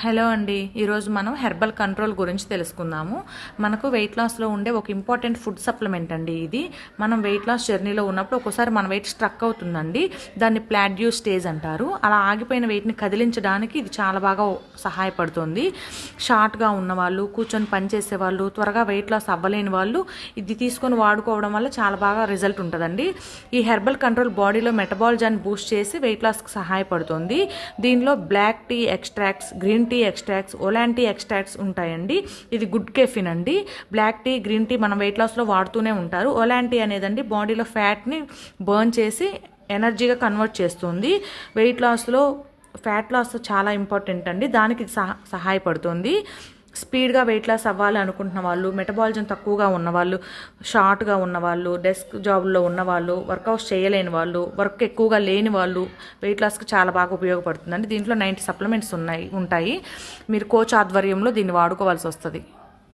Hello అండి, ఈరోజు మనం హెర్బల్ కంట్రోల్ గురించి తెలుసుకుందాము. మనకు వెయిట్ లాస్లో ఉండే ఒక ఇంపార్టెంట్ ఫుడ్ సప్లిమెంట్ అండి ఇది. మనం వెయిట్ లాస్ జర్నీలో ఉన్నప్పుడు ఒక్కోసారి మన వెయిట్ స్ట్రక్ అవుతుందండి. దాన్ని ప్లాడ్యూ స్టేజ్ అంటారు. అలా ఆగిపోయిన వెయిట్ని కదిలించడానికి ఇది చాలా బాగా సహాయపడుతుంది. షార్ట్గా ఉన్నవాళ్ళు, కూర్చొని పనిచేసే వాళ్ళు, త్వరగా వెయిట్ లాస్ అవ్వలేని వాళ్ళు ఇది తీసుకొని వాడుకోవడం వల్ల చాలా బాగా రిజల్ట్ ఉంటుందండి. ఈ హెర్బల్ కంట్రోల్ బాడీలో మెటబాలిజాన్ని బూస్ట్ చేసి వెయిట్ లాస్కి సహాయపడుతుంది. దీనిలో black tea extracts, green tea extracts, ఓలాంటీ ఎక్స్ట్రాక్ట్స్ ఉంటాయండి. ఇది గుడ్ కెఫిన్ అండి. బ్లాక్ టీ, గ్రీన్ టీ మనం వెయిట్ లాస్లో వాడుతూనే ఉంటారు. ఓలాంటీ అనేదండి బాడీలో ఫ్యాట్ని బర్న్ చేసి ఎనర్జీగా కన్వర్ట్ చేస్తుంది. వెయిట్ లాస్లో ఫ్యాట్ లాస్ చాలా ఇంపార్టెంట్ అండి. దానికి సహాయపడుతుంది. స్పీడ్గా వెయిట్ లాస్ అవ్వాలి అనుకుంటున్న వాళ్ళు, మెటబాలిజం తక్కువగా ఉన్నవాళ్ళు, షార్ట్గా ఉన్నవాళ్ళు, డెస్క్ జాబ్లో ఉన్నవాళ్ళు, వర్కౌట్స్ చేయలేని వాళ్ళు, వర్క్ ఎక్కువగా లేని వాళ్ళు వెయిట్ లాస్కి చాలా బాగా ఉపయోగపడుతుందండి. దీంట్లో 90 సప్లిమెంట్స్ ఉంటాయి. మీరు కోచ్ ఆధ్వర్యంలో దీన్ని వాడుకోవాల్సి వస్తుంది.